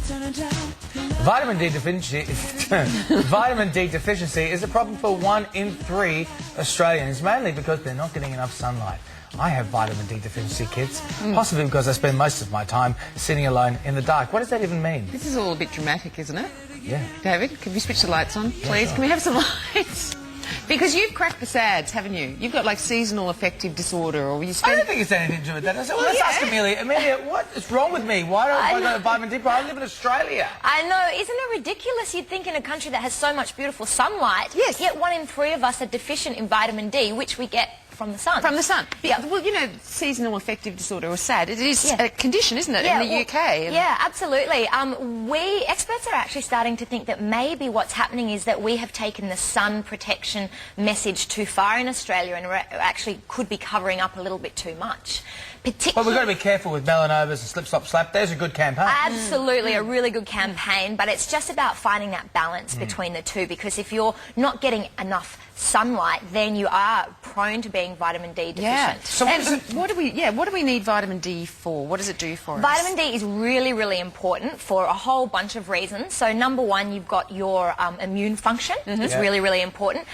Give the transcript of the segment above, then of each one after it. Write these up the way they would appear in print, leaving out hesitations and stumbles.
Vitamin D deficiency, vitamin D deficiency is a problem for 1 in 3 Australians, mainly because they're not getting enough sunlight. I have vitamin D deficiency, kids, possibly because I spend most of my time sitting alone in the dark. What does that even mean? This is all a bit dramatic, isn't it? Yeah. David, can we switch the lights on, please? Yeah, sure. Can we have some lights? Because you've cracked the SADs, haven't you? You've got like seasonal affective disorder, or you spend... I don't think it's anything to do with that. Well, let's ask Amelia. Amelia, what is wrong with me? Why don't I go to vitamin D? I live in Australia. I know. Isn't it ridiculous? You'd think in a country that has so much beautiful sunlight, yes, yet 1 in 3 of us are deficient in vitamin D, which we get from the sun. From the sun. Yeah. Well, you know, seasonal affective disorder, or SAD, it is Yeah. a condition, isn't it, in the UK? Yeah, absolutely. Experts are actually starting to think that maybe what's happening is that we have taken the sun protection message too far in Australia and actually could be covering up a little bit too much. But we've got to be careful with melanomas and slip, slop, slap. There's a good campaign. Absolutely, a really good campaign, but it's just about finding that balance between the two, because if you're not getting enough sunlight, then you are prone to being vitamin D deficient. Yeah. So what do we need vitamin D for? What does it do for us? Vitamin D is really, really important for a whole bunch of reasons. So number one, you've got your immune function. It's really, really important.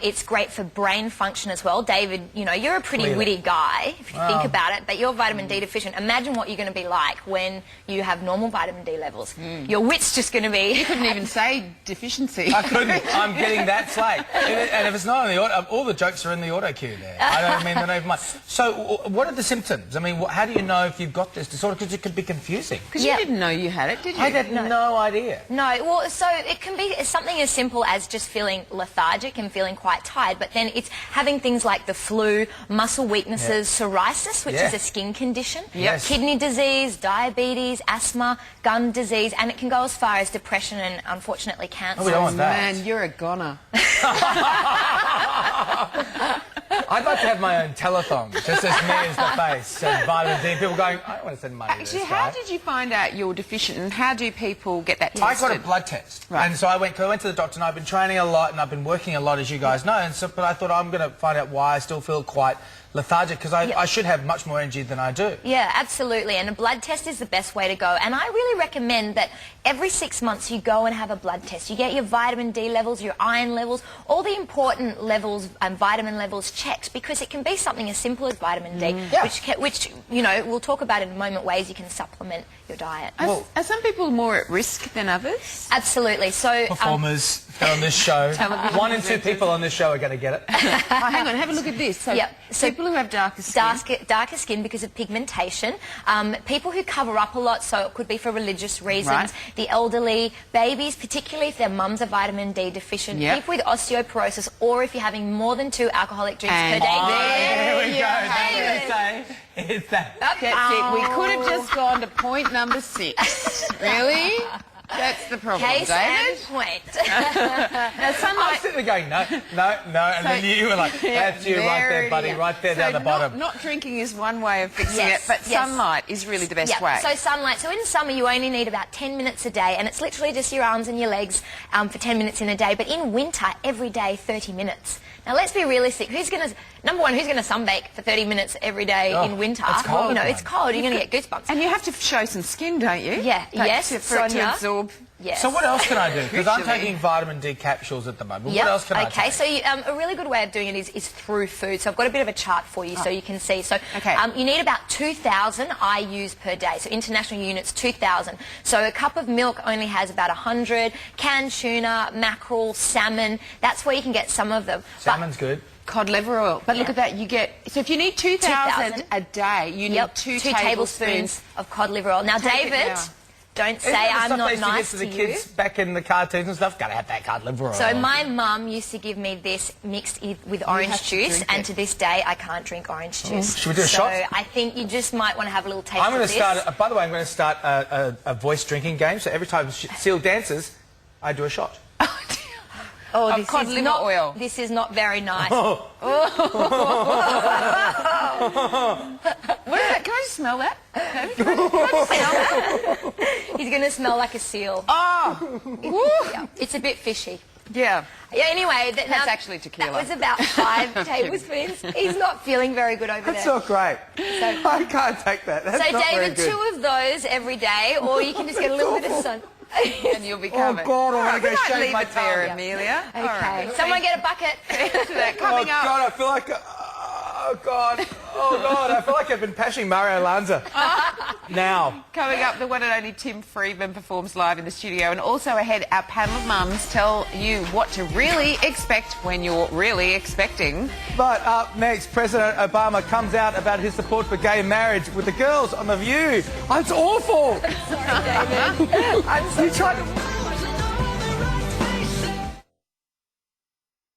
It's great for brain function as well. David, you know, you're a pretty witty guy, if you think about it, but you're vitamin D deficient. Imagine what you're going to be like when you have normal vitamin D levels. Your wit's just going to be... You couldn't even say deficiency. I couldn't. I'm getting that slate. And if it's not on the auto, all the jokes are in the auto cue there. I don't mean they're not even mine. So what are the symptoms? I mean, how do you know if you've got this disorder? Because it could be confusing. Because you didn't know you had it, did you? I had no idea. No, well, so it can be something as simple as just feeling lethargic and feeling quite tired, but then it's having things like the flu, muscle weaknesses, psoriasis, which is a skin condition, kidney disease, diabetes, asthma, gum disease, and it can go as far as depression and, unfortunately, cancer. Oh, we don't want that. Man, you're a goner. I'd like to have my own telethon, just as me as the face, and vitamin D. People going, I don't want to send money to this guy. How did you find out you're deficient, and how do people get that tested? I got a blood test, and so I went to the doctor, and I've been training a lot, and I've been working a lot, as you guys know, and so, but I thought I'm going to find out why I still feel quite lethargic, because I should have much more energy than I do. Yeah, absolutely, and a blood test is the best way to go, and I really recommend that every 6 months you go and have a blood test. You get your vitamin D levels, your iron levels, all the important levels and vitamin levels checked, because it can be something as simple as vitamin D, which you know, we'll talk about in a moment, ways you can supplement your diet. Are some people more at risk than others? Absolutely. So performers on this show, 1 in 2 people on this show are going to get it. Hang on, have a look at this. So people who have darker skin. Darker skin because of pigmentation. People who cover up a lot, so it could be for religious reasons. The elderly, babies, particularly if their mums are vitamin D deficient. People with osteoporosis, or if you're having more than 2 alcoholic drinks per day. There we go. It's that. That's it. We could have just gone to point number 6. Really? That's the problem, Case David. and point. Now, I'm sitting there going, no, and then you were like, that's you right there, buddy, right there down the bottom. Not drinking is one way of fixing it, but sunlight is really the best way. So sunlight. So in summer you only need about 10 minutes a day, and it's literally just your arms and your legs for 10 minutes in a day. But in winter, every day, 30 minutes. Now let's be realistic. Number one, who's going to sunbake for 30 minutes every day in winter? It's cold. You know, it's cold. You're going to get goosebumps. And you have to show some skin, don't you? Yeah. Yes, for it to absorb. Yes. So what else can I do? Because I'm taking vitamin D capsules at the moment. What else can I take? Okay, so a really good way of doing it is through food. So I've got a bit of a chart for you so you can see. So you need about 2,000 IUs per day. So international units, 2,000. So a cup of milk only has about 100. Canned tuna, mackerel, salmon. That's where you can get some of them. Salmon's good. Cod liver oil. But look at that, you get... So if you need 2,000 a day, you need 2 tablespoons of cod liver oil. Now, David... Don't say I'm not nice to the kids back in the cartoons and stuff. Gotta have that cod liver oil. So my mum used to give me this mixed with orange juice, and to this day I can't drink orange juice. Should we do a shot? So I think you just might want to have a little taste I'm going of to this. start. By the way, I'm going to start a voice drinking game. So every time Seal dances, I do a shot. Oh, this cod liver oil. This is not very nice. Can I just smell that? Can I just smell that? He's going to smell like a seal. Oh! Yeah, it's a bit fishy. Yeah. Yeah, anyway, That's actually tequila. That was about 5 tablespoons. He's not feeling very good over That's there. not great. I can't take that. That's So, not David, very good. 2 of those every day, or you can just get a little bit of sun. And you'll be covered. Oh, God, I want to go All right, shave leave my it there, tongue. Amelia. Okay. All right. Someone get a bucket. Coming Oh, up. God, I feel like... Oh, God. Oh, God, I feel like I've been pashing Mario Lanza. Now. Coming up, the one and only Tim Friedman performs live in the studio, and also ahead, our panel of mums tell you what to really expect when you're really expecting. But up next, President Obama comes out about his support for gay marriage with the girls on The View. It's awful. Sorry, David. I'm so You tried to...